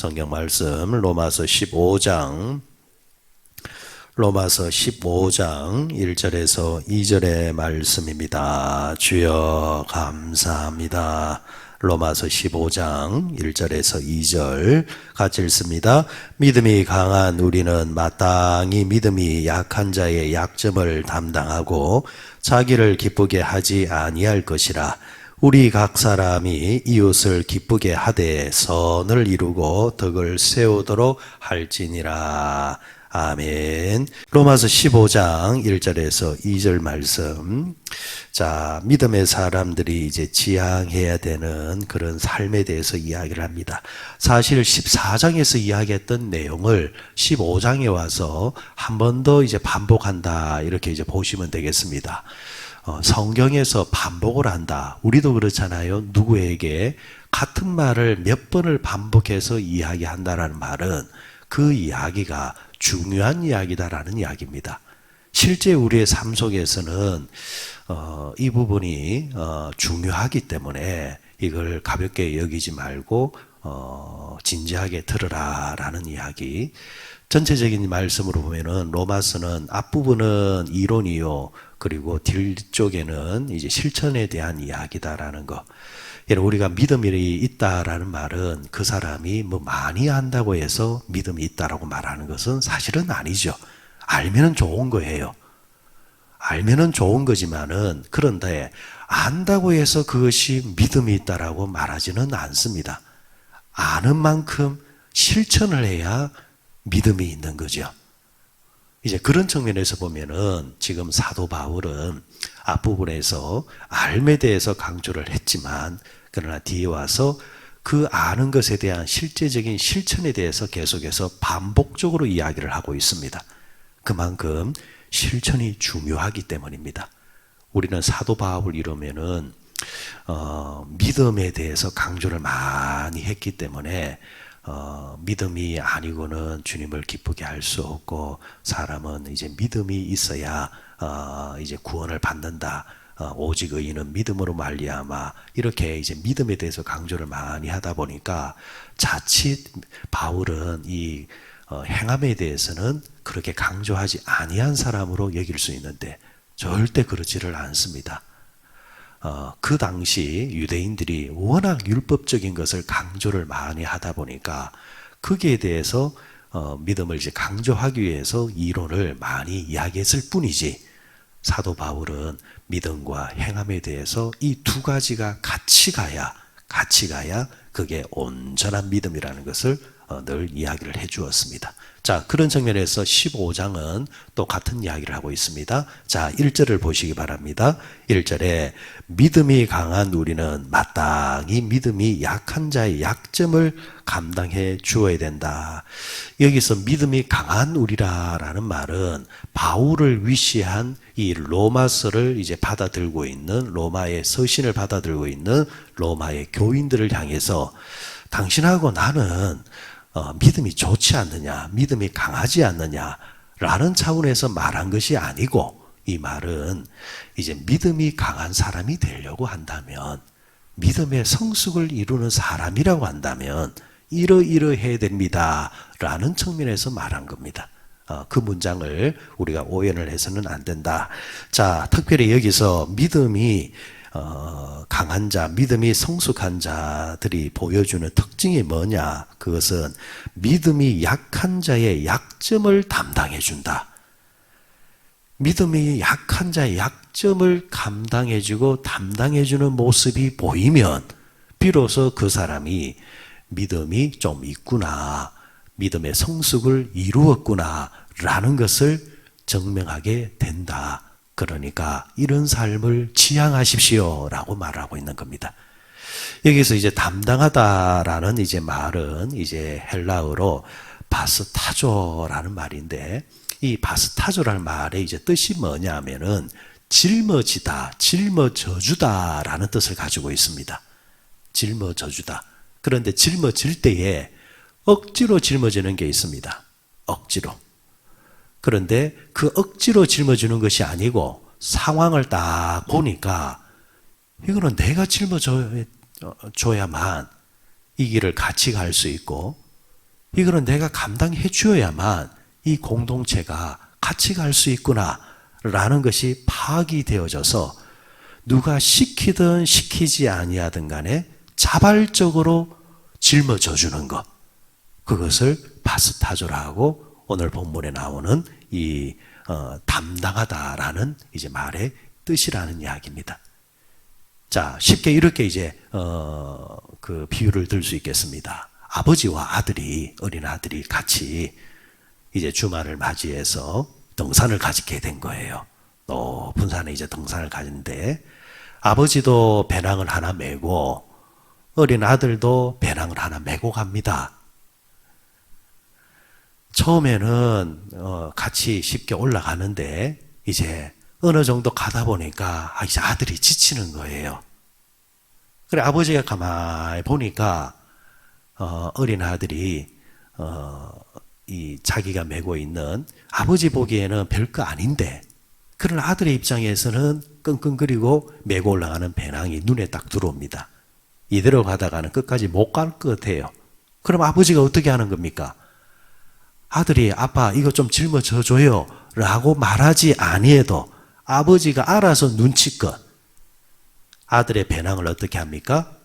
성경 말씀 로마서 15장 1절에서 2절의 말씀입니다. 주여 감사합니다. 로마서 15장 1절에서 2절 같이 읽습니다. 믿음이 강한 우리는 마땅히 믿음이 약한 자의 약점을 담당하고 자기를 기쁘게 하지 아니할 것이라. 우리 각 사람이 이웃을 기쁘게 하되 선을 이루고 덕을 세우도록 할지니라. 아멘. 로마서 15장 1절에서 2절 말씀. 자, 믿음의 사람들이 이제 지향해야 되는 그런 삶에 대해서 이야기를 합니다. 사실 14장에서 이야기했던 내용을 15장에 와서 한 번 더 이제 반복한다. 이렇게 이제 보시면 되겠습니다. 성경에서 반복을 한다. 우리도 그렇잖아요. 누구에게 같은 말을 몇 번을 반복해서 이야기한다라는 말은 그 이야기가 중요한 이야기다라는 이야기입니다. 실제 우리의 삶 속에서는 이 부분이 중요하기 때문에 이걸 가볍게 여기지 말고 진지하게 들으라라는 이야기. 전체적인 말씀으로 보면은 로마서는 앞부분은 이론이요. 그리고 뒤쪽에는 이제 실천에 대한 이야기다라는 거. 우리가 믿음이 있다라는 말은 그 사람이 뭐 많이 안다고 해서 믿음이 있다라고 말하는 것은 사실은 아니죠. 알면은 좋은 거예요. 알면은 좋은 거지만은 그런데 안다고 해서 그것이 믿음이 있다라고 말하지는 않습니다. 아는 만큼 실천을 해야 믿음이 있는 거죠. 이제 그런 측면에서 보면은 지금 사도 바울은 앞부분에서 알에 대해서 강조를 했지만 그러나 뒤에 와서 그 아는 것에 대한 실제적인 실천에 대해서 계속해서 반복적으로 이야기를 하고 있습니다. 그만큼 실천이 중요하기 때문입니다. 우리는 사도 바울 이러면은 믿음에 대해서 강조를 많이 했기 때문에 믿음이 아니고는 주님을 기쁘게 할 수 없고 사람은 이제 믿음이 있어야 이제 구원을 받는다. 오직 의인은 믿음으로 말미암아 이렇게 이제 믿음에 대해서 강조를 많이 하다 보니까 자칫 바울은 이 행함에 대해서는 그렇게 강조하지 아니한 사람으로 여길 수 있는데 절대 그렇지를 않습니다. 그 당시 유대인들이 워낙 율법적인 것을 강조를 많이 하다 보니까 거기에 대해서 믿음을 이제 강조하기 위해서 이론을 많이 이야기했을 뿐이지 사도 바울은 믿음과 행함에 대해서 이 두 가지가 같이 가야 그게 온전한 믿음이라는 것을 늘 이야기를 해 주었습니다. 자, 그런 측면에서 15장은 또 같은 이야기를 하고 있습니다. 자, 1절을 보시기 바랍니다. 1절에 믿음이 강한 우리는 마땅히 믿음이 약한 자의 약점을 감당해 주어야 된다. 여기서 믿음이 강한 우리라라는 말은 바울을 위시한 이 로마서를 이제 받아들고 있는 로마의 서신을 받아들고 있는 로마의 교인들을 향해서 당신하고 나는 믿음이 좋지 않느냐, 믿음이 강하지 않느냐라는 차원에서 말한 것이 아니고 이 말은 이제 믿음이 강한 사람이 되려고 한다면 믿음의 성숙을 이루는 사람이라고 한다면 이러이러해야 됩니다 라는 측면에서 말한 겁니다. 그 문장을 우리가 오해를 해서는 안 된다. 자, 특별히 여기서 믿음이 강한 자, 믿음이 성숙한 자들이 보여주는 특징이 뭐냐? 그것은 믿음이 약한 자의 약점을 담당해 준다. 믿음이 약한 자의 약점을 감당해 주고 담당해 주는 모습이 보이면 비로소 그 사람이 믿음이 좀 있구나, 믿음의 성숙을 이루었구나 라는 것을 증명하게 된다. 그러니까 이런 삶을 지향하십시오 라고 말하고 있는 겁니다. 여기서 이제 담당하다라는 이제 말은 이제 헬라어로 바스타조라는 말인데 이 바스타조라는 말의 이제 뜻이 뭐냐면은 짊어지다, 짊어져주다라는 뜻을 가지고 있습니다. 짊어져주다. 그런데 짊어질 때에 억지로 짊어지는 게 있습니다. 억지로. 그런데 그 억지로 짊어주는 것이 아니고 상황을 딱 보니까 이거는 내가 짊어져야만 이 길을 같이 갈 수 있고 이거는 내가 감당해 주어야만 이 공동체가 같이 갈 수 있구나라는 것이 파악이 되어져서 누가 시키든 시키지 아니하든 간에 자발적으로 짊어져 주는 것, 그것을 바스타조라고 오늘 본문에 나오는 이 담당하다라는 이제 말의 뜻이라는 이야기입니다. 자, 쉽게 이렇게 이제 그 비유를 들 수 있겠습니다. 아버지와 아들이, 어린 아들이 같이 이제 주말을 맞이해서 등산을 가지게 된 거예요. 높은 산에 이제 등산을 가는데 아버지도 배낭을 하나 메고 어린 아들도 배낭을 하나 메고 갑니다. 처음에는 같이 쉽게 올라가는데 이제 어느 정도 가다 보니까 이제 아들이 지치는 거예요. 그래 아버지가 가만히 보니까 어린 아들이 이 자기가 메고 있는 아버지 보기에는 별거 아닌데 그러나 아들의 입장에서는 끙끙거리고 메고 올라가는 배낭이 눈에 딱 들어옵니다. 이대로 가다가는 끝까지 못 갈 것 같아요. 그럼 아버지가 어떻게 하는 겁니까? 아들이 아빠 이거 좀 짊어져 줘요 라고 말하지 아니해도 아버지가 알아서 눈치껏 아들의 배낭을 어떻게 합니까?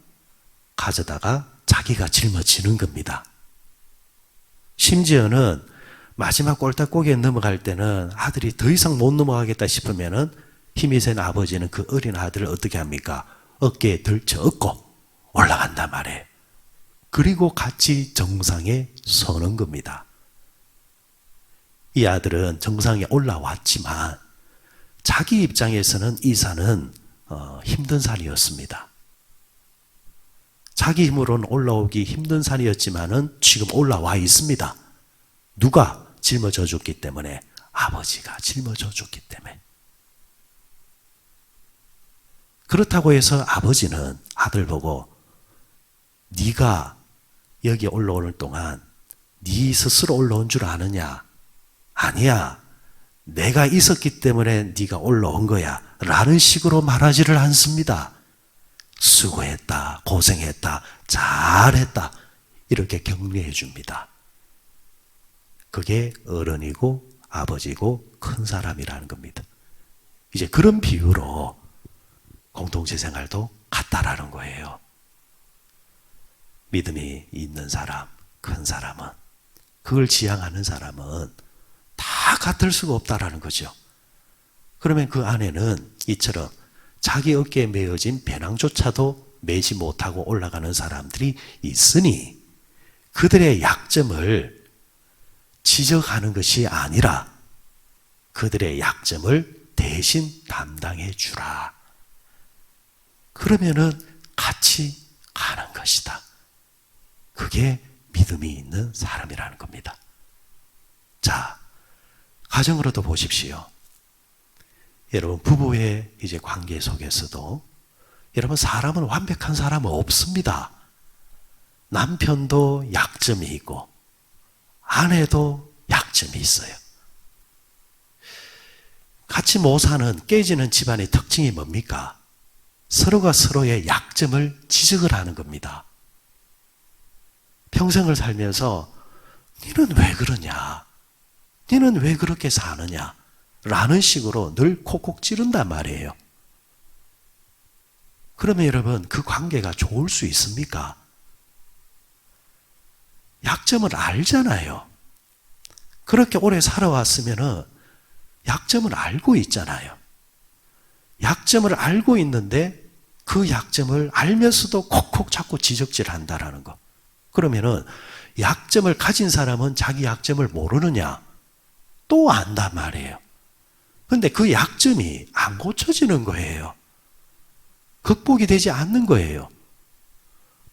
가져다가 자기가 짊어지는 겁니다. 심지어는 마지막 꼴딱고기에 넘어갈 때는 아들이 더 이상 못 넘어가겠다 싶으면은 힘이 센 아버지는 그 어린 아들을 어떻게 합니까? 어깨에 들쳐 업고 올라간단 말이에요. 그리고 같이 정상에 서는 겁니다. 이 아들은 정상에 올라왔지만 자기 입장에서는 이 산은 힘든 산이었습니다. 자기 힘으로는 올라오기 힘든 산이었지만은 지금 올라와 있습니다. 누가 짊어져 줬기 때문에? 아버지가 짊어져 줬기 때문에. 그렇다고 해서 아버지는 아들 보고 네가 여기 올라오는 동안 네 스스로 올라온 줄 아느냐? 아니야. 내가 있었기 때문에 네가 올라온 거야. 라는 식으로 말하지를 않습니다. 수고했다, 고생했다, 잘했다 이렇게 격려해 줍니다. 그게 어른이고 아버지고 큰 사람이라는 겁니다. 이제 그런 비유로 공동체 생활도 같다라는 거예요. 믿음이 있는 사람, 큰 사람은, 그걸 지향하는 사람은 다 같을 수가 없다라는 거죠. 그러면 그 안에는 이처럼 자기 어깨에 메어진 배낭조차도 메지 못하고 올라가는 사람들이 있으니 그들의 약점을 지적하는 것이 아니라 그들의 약점을 대신 담당해 주라. 그러면은 같이 가는 것이다. 그게 믿음이 있는 사람이라는 겁니다. 자, 가정으로도 보십시오. 여러분 부부의 이제 관계 속에서도 여러분 사람은 완벽한 사람은 없습니다. 남편도 약점이 있고 아내도 약점이 있어요. 같이 못 사는 깨지는 집안의 특징이 뭡니까? 서로가 서로의 약점을 지적을 하는 겁니다. 평생을 살면서 너는 왜 그러냐? 너는 왜 그렇게 사느냐? 라는 식으로 늘 콕콕 찌른단 말이에요. 그러면 여러분 그 관계가 좋을 수 있습니까? 약점을 알잖아요. 그렇게 오래 살아왔으면은 약점을 알고 있잖아요. 약점을 알고 있는데 그 약점을 알면서도 콕콕 자꾸 지적질 한다라는 거. 그러면은 약점을 가진 사람은 자기 약점을 모르느냐? 또 안단 말이에요. 근데 그 약점이 안 고쳐지는 거예요. 극복이 되지 않는 거예요.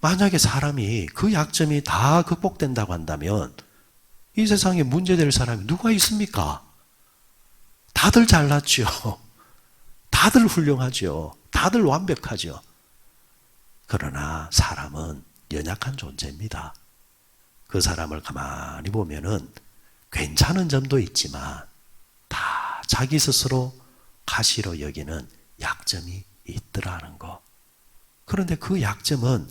만약에 사람이 그 약점이 다 극복된다고 한다면 이 세상에 문제될 사람이 누가 있습니까? 다들 잘났죠. 다들 훌륭하죠. 다들 완벽하죠. 그러나 사람은 연약한 존재입니다. 그 사람을 가만히 보면은 괜찮은 점도 있지만 다 자기 스스로 가시로 여기는 약점이 있더라는 거. 그런데 그 약점은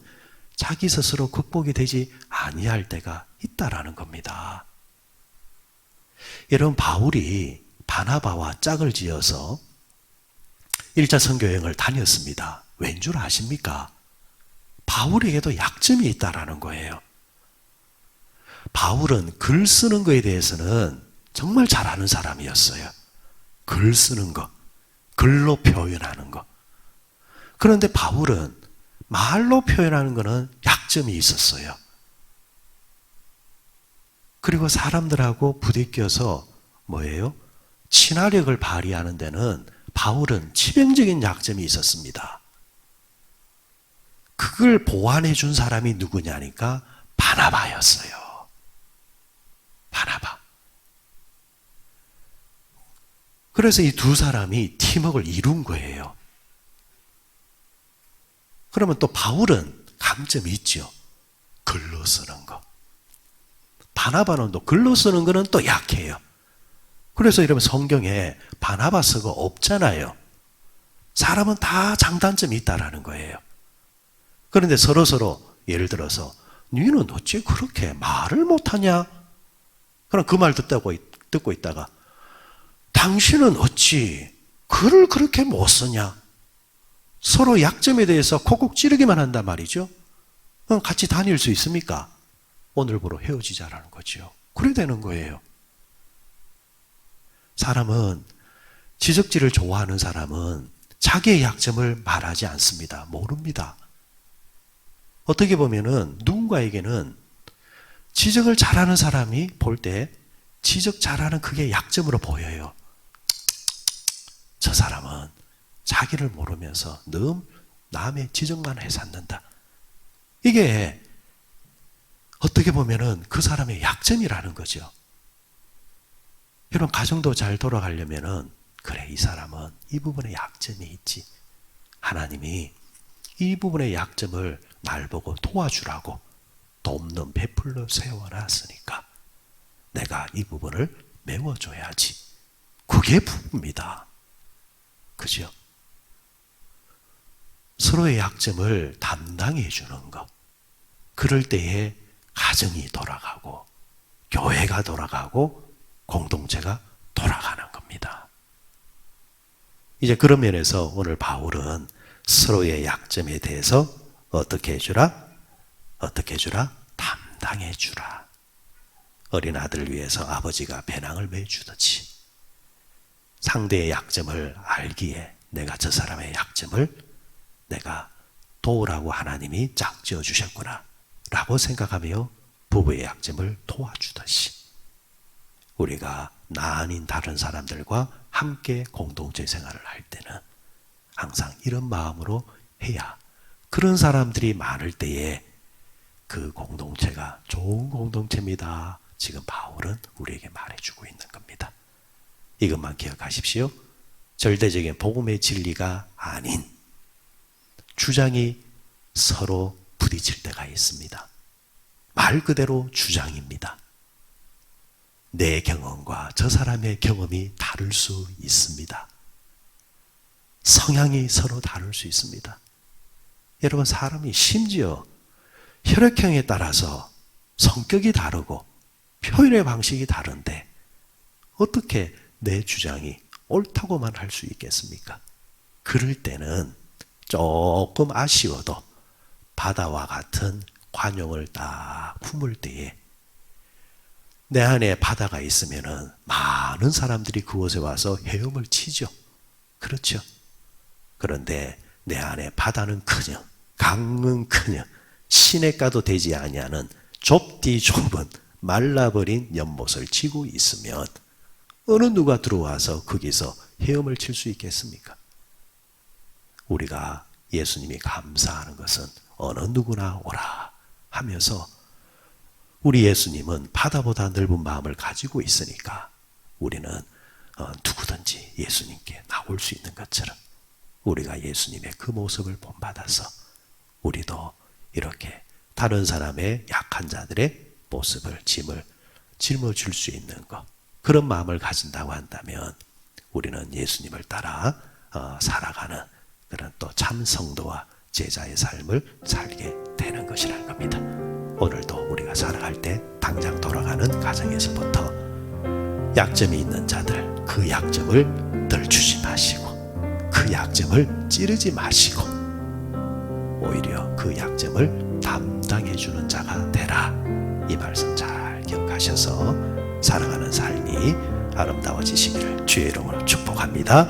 자기 스스로 극복이 되지 아니할 때가 있다라는 겁니다. 여러분, 바울이 바나바와 짝을 지어서 1차 선교여행을 다녔습니다. 왠 줄 아십니까? 바울에게도 약점이 있다라는 거예요. 바울은 글 쓰는 거에 대해서는 정말 잘하는 사람이었어요. 글 쓰는 거, 글로 표현하는 거. 그런데 바울은 말로 표현하는 거는 약점이 있었어요. 그리고 사람들하고 부대껴서 뭐예요? 친화력을 발휘하는 데는 바울은 치명적인 약점이 있었습니다. 그걸 보완해 준 사람이 누구냐니까 바나바였어요. 바나바. 그래서 이 두 사람이 팀워크를 이룬 거예요. 그러면 또 바울은 강점이 있죠. 글로 쓰는 거. 바나바는 또 글로 쓰는 거는 또 약해요. 그래서 이러면 성경에 바나바서가 없잖아요. 사람은 다 장단점이 있다라는 거예요. 그런데 서로 예를 들어서 너는 어찌 그렇게 말을 못하냐? 그럼 그 말 듣고 있다가 당신은 어찌 글을 그렇게 못 쓰냐? 서로 약점에 대해서 콕콕 찌르기만 한단 말이죠. 그럼 같이 다닐 수 있습니까? 오늘부로 헤어지자라는 거죠. 그래 되는 거예요. 사람은, 지적질을 좋아하는 사람은 자기의 약점을 말하지 않습니다. 모릅니다. 어떻게 보면은 누군가에게는 지적을 잘하는 사람이 볼 때 지적 잘하는 그게 약점으로 보여요. 저 사람은 자기를 모르면서 늘 남의 지적만 해삼는다. 이게 어떻게 보면은 그 사람의 약점이라는 거죠. 여러분, 가정도 잘 돌아가려면은 그래, 이 사람은 이 부분에 약점이 있지. 하나님이 이 부분의 약점을 날 보고 도와주라고 돕는 베풀러 세워놨으니까 내가 이 부분을 메워줘야지. 그게 부부입니다. 그죠? 서로의 약점을 담당해 주는 것. 그럴 때에 가정이 돌아가고 교회가 돌아가고 공동체가 돌아가는 겁니다. 이제 그런 면에서 오늘 바울은 서로의 약점에 대해서 어떻게 해주라? 어떻게 해주라? 담당해 주라. 어린 아들 위해서 아버지가 배낭을 매주듯이 상대의 약점을 알기에 내가 저 사람의 약점을 내가 도우라고 하나님이 짝지어 주셨구나 라고 생각하며 부부의 약점을 도와주듯이 우리가 나 아닌 다른 사람들과 함께 공동체 생활을 할 때는 항상 이런 마음으로 해야 그런 사람들이 많을 때에 그 공동체가 좋은 공동체입니다. 지금 바울은 우리에게 말해주고 있는 겁니다. 이것만 기억하십시오. 절대적인 복음의 진리가 아닌 주장이 서로 부딪힐 때가 있습니다. 말 그대로 주장입니다. 내 경험과 저 사람의 경험이 다를 수 있습니다. 성향이 서로 다를 수 있습니다. 여러분, 사람이 심지어 혈액형에 따라서 성격이 다르고 표현의 방식이 다른데 어떻게 내 주장이 옳다고만 할 수 있겠습니까? 그럴 때는 조금 아쉬워도 바다와 같은 관용을 딱 품을 때에 내 안에 바다가 있으면은 많은 사람들이 그곳에 와서 헤엄을 치죠. 그렇죠? 그런데 내 안에 바다는커녕 강은커녕 시냇가도 되지 아니하는 좁디 좁은 말라버린 연못을 치고 있으면 어느 누가 들어와서 거기서 헤엄을 칠 수 있겠습니까? 우리가 예수님이 감사하는 것은 어느 누구나 오라 하면서 우리 예수님은 바다보다 넓은 마음을 가지고 있으니까 우리는 누구든지 예수님께 나올 수 있는 것처럼 우리가 예수님의 그 모습을 본받아서 우리도 이렇게 다른 사람의 약한 자들의 모습을 짐을 짊어질 수 있는 것, 그런 마음을 가진다고 한다면 우리는 예수님을 따라 살아가는 그런 또 참 성도와 제자의 삶을 살게 되는 것이라는 겁니다. 오늘도 우리가 살아갈 때 당장 돌아가는 가정에서부터 약점이 있는 자들, 그 약점을 덜주지 마시고 그 약점을 찌르지 마시고 오히려 그 약점을 담당해 주는 자가 되라. 이 말씀 잘 기억하셔서 살아가는 삶이 아름다워지시기를 주의 이름으로 축복합니다.